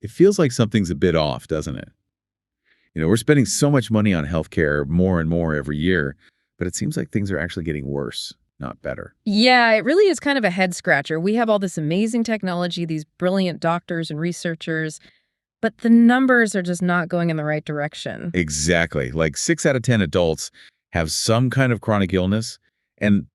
It feels like something's a bit off, doesn't it? We're spending so much money on healthcare more and more every year, but it seems like things are actually getting worse, not better. Yeah, it really is kind of a head scratcher. We have all this amazing technology, these brilliant doctors and researchers, but the numbers are just not going in the right direction. Exactly. Like 6 out of 10 adults have some kind of chronic illness, and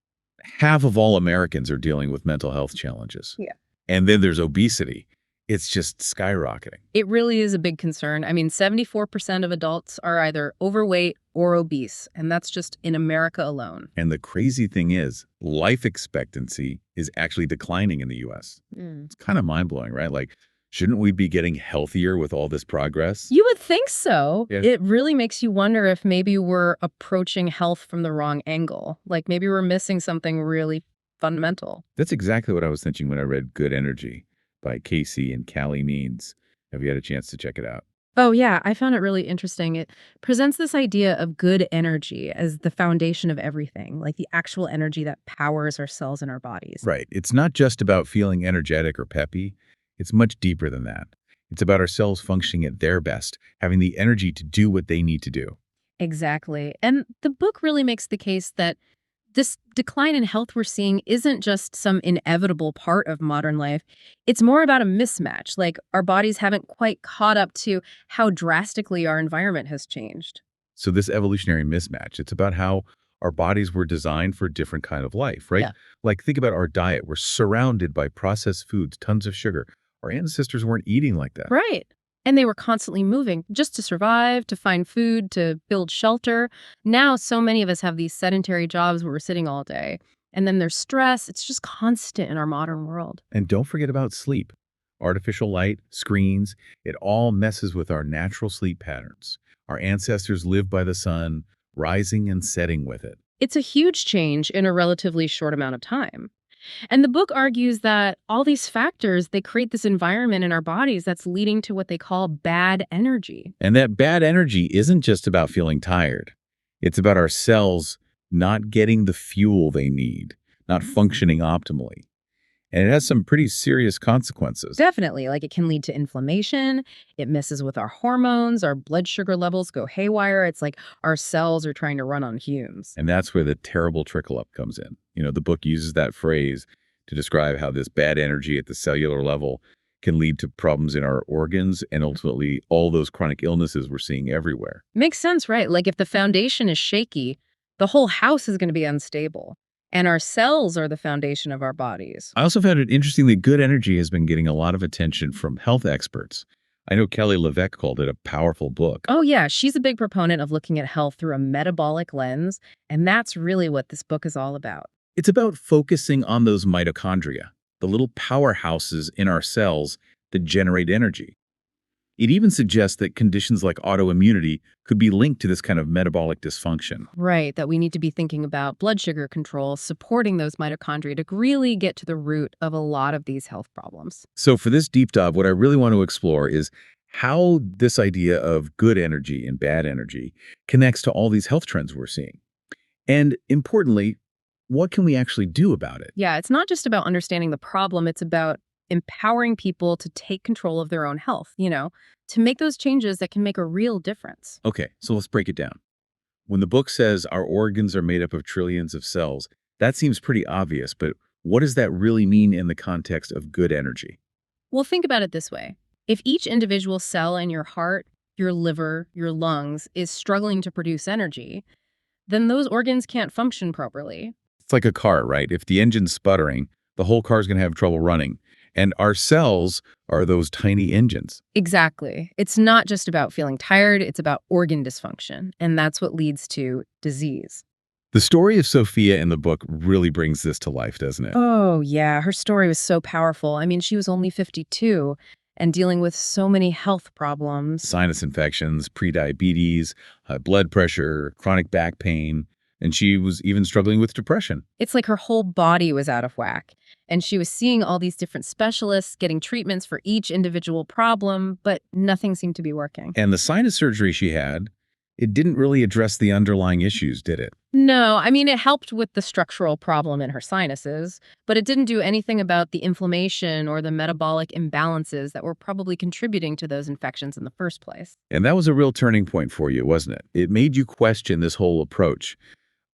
half of all Americans are dealing with mental health challenges. Yeah. And then there's obesity. It's just skyrocketing. It really is a big concern. I mean, 74% of adults are either overweight or obese, and that's just in America alone. And the crazy thing is, life expectancy is actually declining in the US. Mm. It's kind of mind-blowing, right? Like, shouldn't we be getting healthier with all this progress? You would think so. Yeah. It really makes you wonder if maybe we're approaching health from the wrong angle. Like maybe we're missing something really fundamental. That's exactly what I was thinking when I read Good Energy by Casey and Callie Means. Have you had a chance to check it out? Oh, yeah, I found it really interesting. It presents this idea of good energy as the foundation of everything, like the actual energy that powers our cells in our bodies. Right. It's not just about feeling energetic or peppy. It's much deeper than that. It's about our cells functioning at their best, having the energy to do what they need to do. Exactly. And the book really makes the case that this decline in health we're seeing isn't just some inevitable part of modern life. It's more about a mismatch, like our bodies haven't quite caught up to how drastically our environment has changed. So this evolutionary mismatch, it's about how our bodies were designed for a different kind of life, right? Yeah. Like think about our diet. We're surrounded by processed foods, tons of sugar. Our ancestors weren't eating like that. Right. And they were constantly moving just to survive, to find food, to build shelter. Now, so many of us have these sedentary jobs where we're sitting all day. And then there's stress. It's just constant in our modern world. And don't forget about sleep. Artificial light, screens, it all messes with our natural sleep patterns. Our ancestors lived by the sun, rising and setting with it. It's a huge change in a relatively short amount of time. And the book argues that all these factors, they create this environment in our bodies that's leading to what they call bad energy. And that bad energy isn't just about feeling tired. It's about our cells not getting the fuel they need, not functioning optimally. And it has some pretty serious consequences. Definitely, like it can lead to inflammation, it messes with our hormones, our blood sugar levels go haywire. It's like our cells are trying to run on fumes. And that's where the terrible trickle up comes in. The book uses that phrase to describe how this bad energy at the cellular level can lead to problems in our organs and ultimately all those chronic illnesses we're seeing everywhere. Makes sense, right? Like if the foundation is shaky, the whole house is going to be unstable. And our cells are the foundation of our bodies. I also found it interesting that Good Energy has been getting a lot of attention from health experts. I know Kelly LeVeque called it a powerful book. Oh, yeah, she's a big proponent of looking at health through a metabolic lens. And that's really what this book is all about. It's about focusing on those mitochondria, the little powerhouses in our cells that generate energy. It even suggests that conditions like autoimmunity could be linked to this kind of metabolic dysfunction. Right, that we need to be thinking about blood sugar control, supporting those mitochondria to really get to the root of a lot of these health problems. So for this deep dive, what I really want to explore is how this idea of good energy and bad energy connects to all these health trends we're seeing. And importantly, what can we actually do about it? Yeah, it's not just about understanding the problem, it's about empowering people to take control of their own health, to make those changes that can make a real difference. Okay, so let's break it down. When the book says our organs are made up of trillions of cells, that seems pretty obvious, but what does that really mean in the context of good energy? Well, think about it this way. If each individual cell in your heart, your liver, your lungs is struggling to produce energy, then those organs can't function properly. It's like a car, right? If the engine's sputtering, the whole car's going to have trouble running. And our cells are those tiny engines. Exactly. It's not just about feeling tired, it's about organ dysfunction. And that's what leads to disease. The story of Sophia in the book really brings this to life, doesn't it? Oh, yeah. Her story was so powerful. I mean, she was only 52 and dealing with so many health problems. Sinus infections, prediabetes, high blood pressure, chronic back pain. And she was even struggling with depression. It's like her whole body was out of whack. And she was seeing all these different specialists, getting treatments for each individual problem, but nothing seemed to be working. And the sinus surgery she had, it didn't really address the underlying issues, did it? No, I mean, it helped with the structural problem in her sinuses, but it didn't do anything about the inflammation or the metabolic imbalances that were probably contributing to those infections in the first place. And that was a real turning point for you, wasn't it? It made you question this whole approach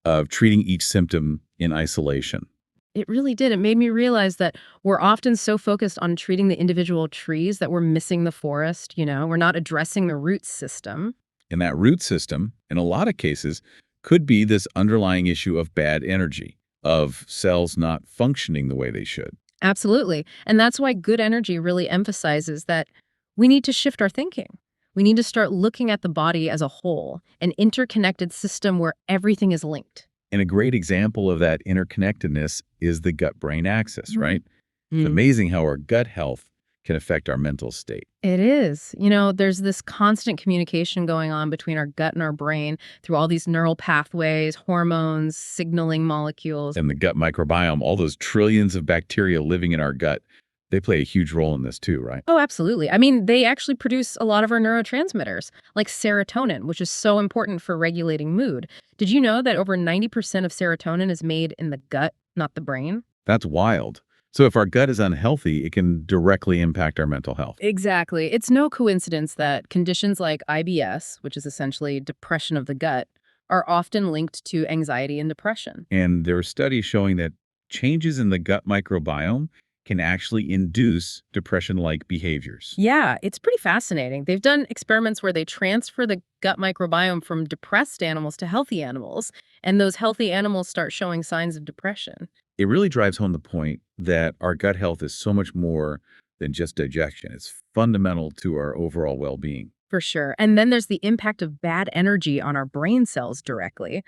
of treating each symptom in isolation. It really did. It made me realize that we're often so focused on treating the individual trees that we're missing the forest, we're not addressing the root system. And that root system, in a lot of cases, could be this underlying issue of bad energy, of cells not functioning the way they should. Absolutely. And that's why good energy really emphasizes that we need to shift our thinking. We need to start looking at the body as a whole, an interconnected system where everything is linked. And a great example of that interconnectedness is the gut-brain axis, right? It's Mm. amazing how our gut health can affect our mental state. It is. There's this constant communication going on between our gut and our brain through all these neural pathways, hormones, signaling molecules. And the gut microbiome, all those trillions of bacteria living in our gut, they play a huge role in this too, right? Oh, absolutely. I mean, they actually produce a lot of our neurotransmitters, like serotonin, which is so important for regulating mood. Did you know that over 90% of serotonin is made in the gut, not the brain? That's wild. So if our gut is unhealthy, it can directly impact our mental health. Exactly. It's no coincidence that conditions like IBS, which is essentially depression of the gut, are often linked to anxiety and depression. And there are studies showing that changes in the gut microbiome can actually induce depression-like behaviors. Yeah, it's pretty fascinating. They've done experiments where they transfer the gut microbiome from depressed animals to healthy animals, and those healthy animals start showing signs of depression. It really drives home the point that our gut health is so much more than just digestion. It's fundamental to our overall well-being. For sure. And then there's the impact of bad energy on our brain cells directly.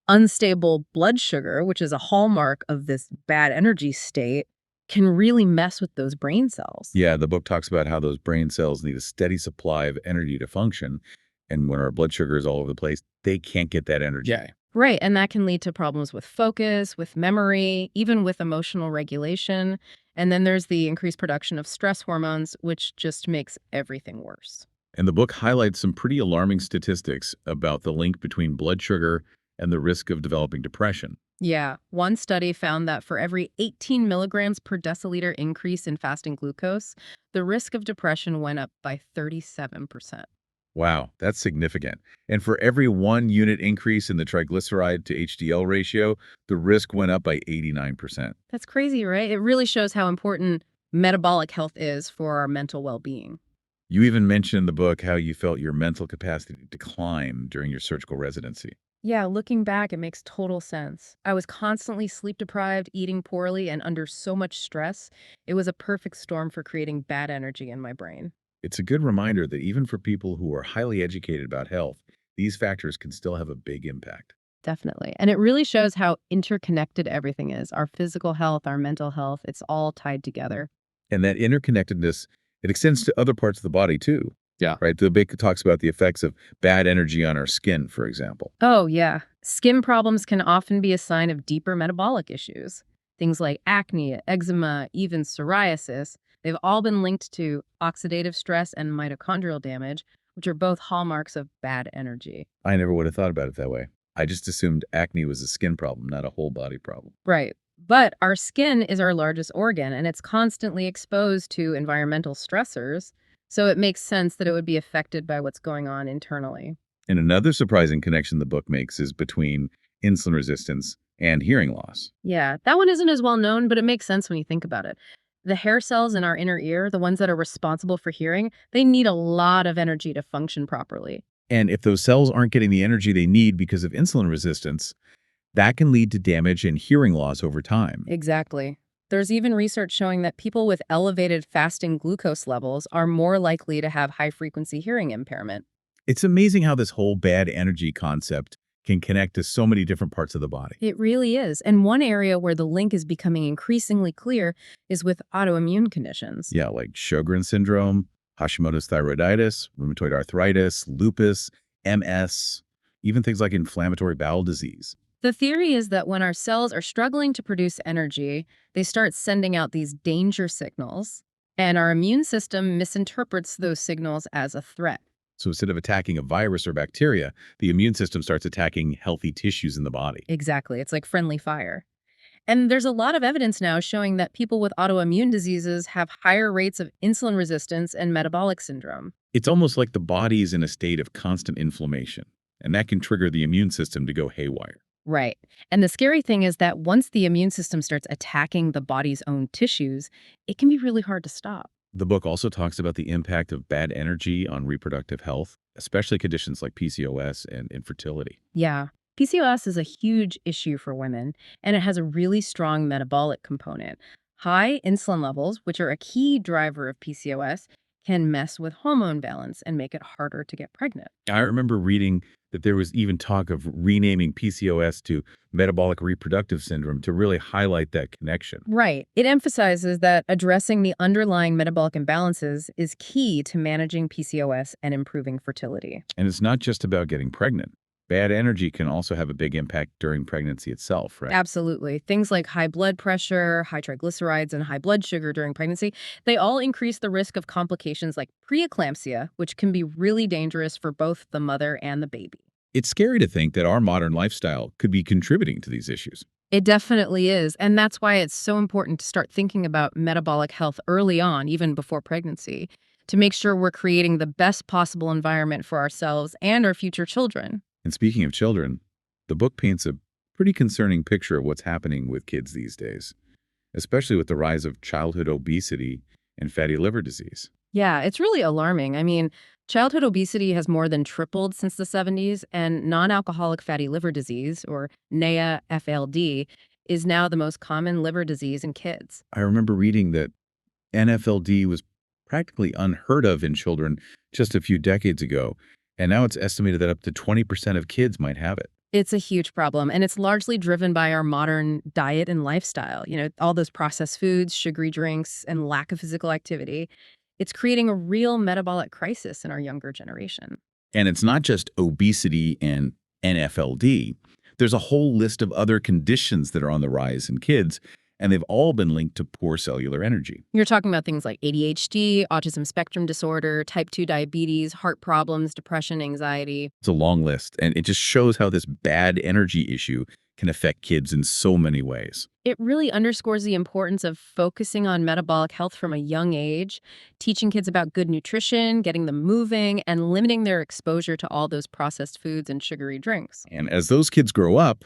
Unstable blood sugar, which is a hallmark of this bad energy state, can really mess with those brain cells. Yeah, the book talks about how those brain cells need a steady supply of energy to function. And when our blood sugar is all over the place, they can't get that energy. Yeah. Right, and that can lead to problems with focus, with memory, even with emotional regulation. And then there's the increased production of stress hormones, which just makes everything worse. And the book highlights some pretty alarming statistics about the link between blood sugar and the risk of developing depression. Yeah, one study found that for every 18 milligrams per deciliter increase in fasting glucose, the risk of depression went up by 37%. Wow, that's significant. And for every 1 unit increase in the triglyceride to HDL ratio, the risk went up by 89%. That's crazy, right? It really shows how important metabolic health is for our mental well-being. You even mentioned in the book how you felt your mental capacity decline during your surgical residency. Yeah, looking back, it makes total sense. I was constantly sleep deprived, eating poorly, and under so much stress. It was a perfect storm for creating bad energy in my brain. It's a good reminder that even for people who are highly educated about health, these factors can still have a big impact. Definitely. And it really shows how interconnected everything is. Our physical health, our mental health, it's all tied together. And that interconnectedness, it extends to other parts of the body too. Yeah. Right? The book talks about the effects of bad energy on our skin, for example. Oh, yeah. Skin problems can often be a sign of deeper metabolic issues. Things like acne, eczema, even psoriasis, they've all been linked to oxidative stress and mitochondrial damage, which are both hallmarks of bad energy. I never would have thought about it that way. I just assumed acne was a skin problem, not a whole body problem. Right. But our skin is our largest organ, and it's constantly exposed to environmental stressors, so it makes sense that it would be affected by what's going on internally. And another surprising connection the book makes is between insulin resistance and hearing loss. Yeah, that one isn't as well known, but it makes sense when you think about it. The hair cells in our inner ear, the ones that are responsible for hearing, they need a lot of energy to function properly. And if those cells aren't getting the energy they need because of insulin resistance, that can lead to damage and hearing loss over time. Exactly. There's even research showing that people with elevated fasting glucose levels are more likely to have high-frequency hearing impairment. It's amazing how this whole bad energy concept can connect to so many different parts of the body. It really is. And one area where the link is becoming increasingly clear is with autoimmune conditions. Yeah, like Sjogren's syndrome, Hashimoto's thyroiditis, rheumatoid arthritis, lupus, MS, even things like inflammatory bowel disease. The theory is that when our cells are struggling to produce energy, they start sending out these danger signals, and our immune system misinterprets those signals as a threat. So instead of attacking a virus or bacteria, the immune system starts attacking healthy tissues in the body. Exactly. It's like friendly fire. And there's a lot of evidence now showing that people with autoimmune diseases have higher rates of insulin resistance and metabolic syndrome. It's almost like the body is in a state of constant inflammation, and that can trigger the immune system to go haywire. Right. And the scary thing is that once the immune system starts attacking the body's own tissues, it can be really hard to stop. The book also talks about the impact of bad energy on reproductive health, especially conditions like PCOS and infertility. Yeah. PCOS is a huge issue for women, and it has a really strong metabolic component. High insulin levels, which are a key driver of PCOS, can mess with hormone balance and make it harder to get pregnant. I remember reading that there was even talk of renaming PCOS to metabolic reproductive syndrome to really highlight that connection. Right. It emphasizes that addressing the underlying metabolic imbalances is key to managing PCOS and improving fertility. And it's not just about getting pregnant. Bad energy can also have a big impact during pregnancy itself, right? Absolutely. Things like high blood pressure, high triglycerides, and high blood sugar during pregnancy, they all increase the risk of complications like preeclampsia, which can be really dangerous for both the mother and the baby. It's scary to think that our modern lifestyle could be contributing to these issues. It definitely is. And that's why it's so important to start thinking about metabolic health early on, even before pregnancy, to make sure we're creating the best possible environment for ourselves and our future children. And speaking of children, the book paints a pretty concerning picture of what's happening with kids these days, especially with the rise of childhood obesity and fatty liver disease. Yeah, it's really alarming. I mean, childhood obesity has more than tripled since the 70s, and non-alcoholic fatty liver disease, or NAFLD, is now the most common liver disease in kids. I remember reading that NFLD was practically unheard of in children just a few decades ago, and now it's estimated that up to 20% of kids might have it. It's a huge problem, and it's largely driven by our modern diet and lifestyle. All those processed foods, sugary drinks, and lack of physical activity. It's creating a real metabolic crisis in our younger generation. And it's not just obesity and NFLD. There's a whole list of other conditions that are on the rise in kids, and they've all been linked to poor cellular energy. You're talking about things like ADHD, autism spectrum disorder, type 2 diabetes, heart problems, depression, anxiety. It's a long list, and it just shows how this bad energy issue can affect kids in so many ways. It really underscores the importance of focusing on metabolic health from a young age, teaching kids about good nutrition, getting them moving, and limiting their exposure to all those processed foods and sugary drinks. And as those kids grow up,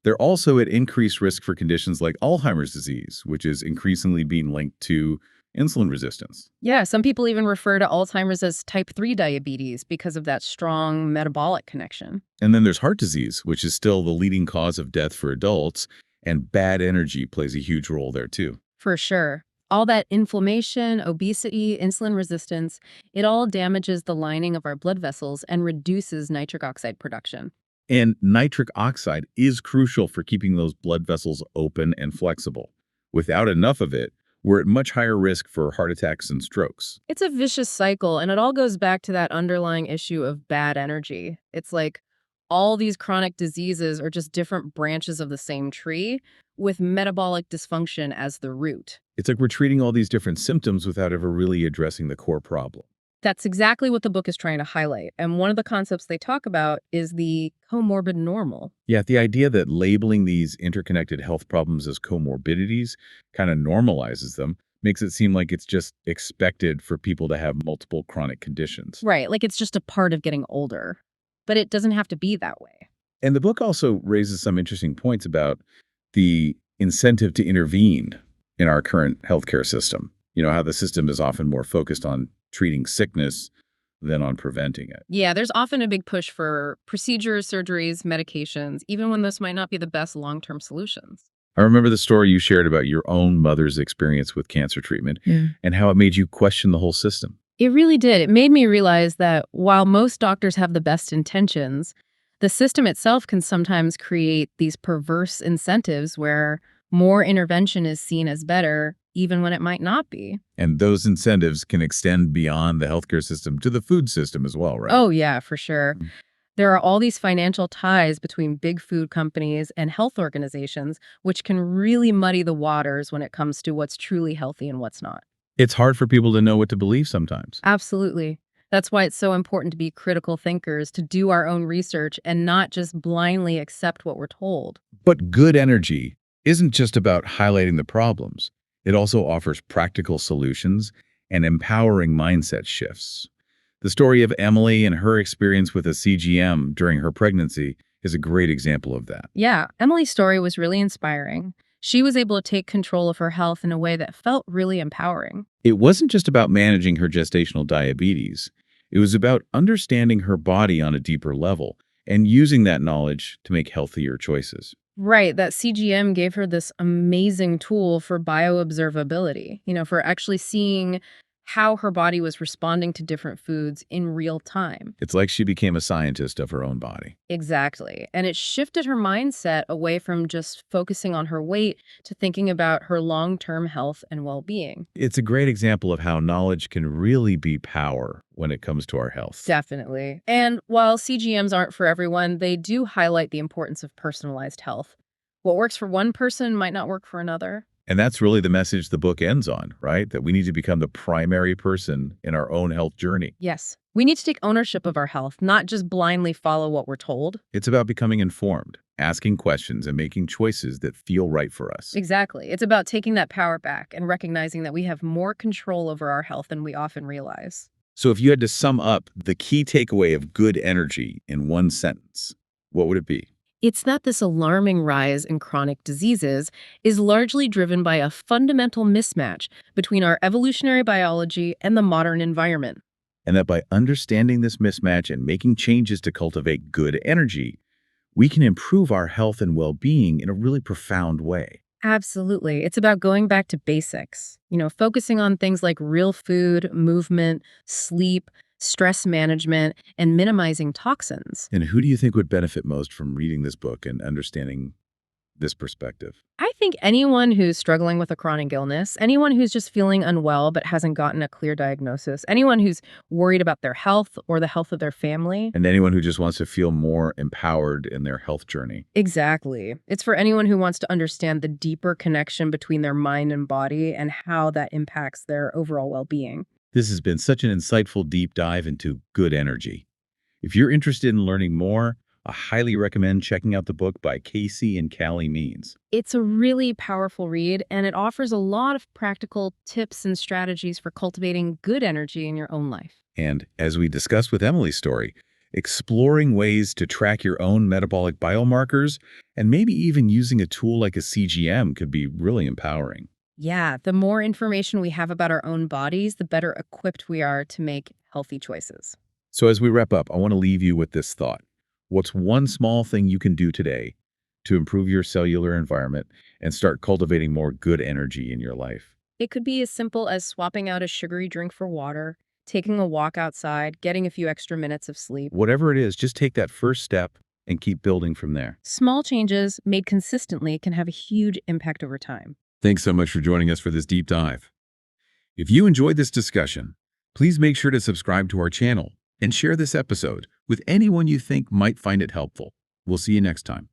they're also at increased risk for conditions like Alzheimer's disease, which is increasingly being linked to insulin resistance. Yeah, some people even refer to Alzheimer's as type 3 diabetes because of that strong metabolic connection. And then there's heart disease, which is still the leading cause of death for adults, and bad energy plays a huge role there too. For sure. All that inflammation, obesity, insulin resistance, it all damages the lining of our blood vessels and reduces nitric oxide production. And nitric oxide is crucial for keeping those blood vessels open and flexible. Without enough of it, we're at much higher risk for heart attacks and strokes. It's a vicious cycle, and it all goes back to that underlying issue of bad energy. It's like all these chronic diseases are just different branches of the same tree with metabolic dysfunction as the root. It's like we're treating all these different symptoms without ever really addressing the core problem. That's exactly what the book is trying to highlight. And one of the concepts they talk about is the comorbid normal. Yeah, the idea that labeling these interconnected health problems as comorbidities kind of normalizes them, makes it seem like it's just expected for people to have multiple chronic conditions. Right, like it's just a part of getting older. But it doesn't have to be that way. And the book also raises some interesting points about the incentive to intervene in our current healthcare system. How the system is often more focused on treating sickness than on preventing it. Yeah, there's often a big push for procedures, surgeries, medications, even when those might not be the best long-term solutions. I remember the story you shared about your own mother's experience with cancer treatment and how it made you question the whole system. It really did. It made me realize that while most doctors have the best intentions, the system itself can sometimes create these perverse incentives where more intervention is seen as better, even when it might not be. And those incentives can extend beyond the healthcare system to the food system as well, right? Oh, yeah, for sure. There are all these financial ties between big food companies and health organizations, which can really muddy the waters when it comes to what's truly healthy and what's not. It's hard for people to know what to believe sometimes. Absolutely. That's why it's so important to be critical thinkers, to do our own research and not just blindly accept what we're told. But good energy isn't just about highlighting the problems. It also offers practical solutions and empowering mindset shifts. The story of Emily and her experience with a CGM during her pregnancy is a great example of that. Yeah, Emily's story was really inspiring. She was able to take control of her health in a way that felt really empowering. It wasn't just about managing her gestational diabetes. It was about understanding her body on a deeper level and using that knowledge to make healthier choices. Right, that CGM gave her this amazing tool for bioobservability, for actually seeing how her body was responding to different foods in real time. It's like she became a scientist of her own body. Exactly. And it shifted her mindset away from just focusing on her weight to thinking about her long-term health and well-being. It's a great example of how knowledge can really be power when it comes to our health. Definitely. And while CGMs aren't for everyone, they do highlight the importance of personalized health. What works for one person might not work for another. And that's really the message the book ends on, right? That we need to become the primary person in our own health journey. Yes. We need to take ownership of our health, not just blindly follow what we're told. It's about becoming informed, asking questions, and making choices that feel right for us. Exactly. It's about taking that power back and recognizing that we have more control over our health than we often realize. So if you had to sum up the key takeaway of good energy in one sentence, what would it be? It's that this alarming rise in chronic diseases is largely driven by a fundamental mismatch between our evolutionary biology and the modern environment. And that by understanding this mismatch and making changes to cultivate good energy, we can improve our health and well-being in a really profound way. Absolutely. It's about going back to basics, focusing on things like real food, movement, sleep, stress management, and minimizing toxins. And who do you think would benefit most from reading this book and understanding this perspective? I think anyone who's struggling with a chronic illness, anyone who's just feeling unwell but hasn't gotten a clear diagnosis, anyone who's worried about their health or the health of their family. And anyone who just wants to feel more empowered in their health journey. Exactly. It's for anyone who wants to understand the deeper connection between their mind and body and how that impacts their overall well-being. This has been such an insightful deep dive into good energy. If you're interested in learning more, I highly recommend checking out the book by Casey and Callie Means. It's a really powerful read, and it offers a lot of practical tips and strategies for cultivating good energy in your own life. And as we discussed with Emily's story, exploring ways to track your own metabolic biomarkers and maybe even using a tool like a CGM could be really empowering. Yeah, the more information we have about our own bodies, the better equipped we are to make healthy choices. So as we wrap up, I want to leave you with this thought. What's one small thing you can do today to improve your cellular environment and start cultivating more good energy in your life? It could be as simple as swapping out a sugary drink for water, taking a walk outside, getting a few extra minutes of sleep. Whatever it is, just take that first step and keep building from there. Small changes made consistently can have a huge impact over time. Thanks so much for joining us for this deep dive. If you enjoyed this discussion, please make sure to subscribe to our channel and share this episode with anyone you think might find it helpful. We'll see you next time.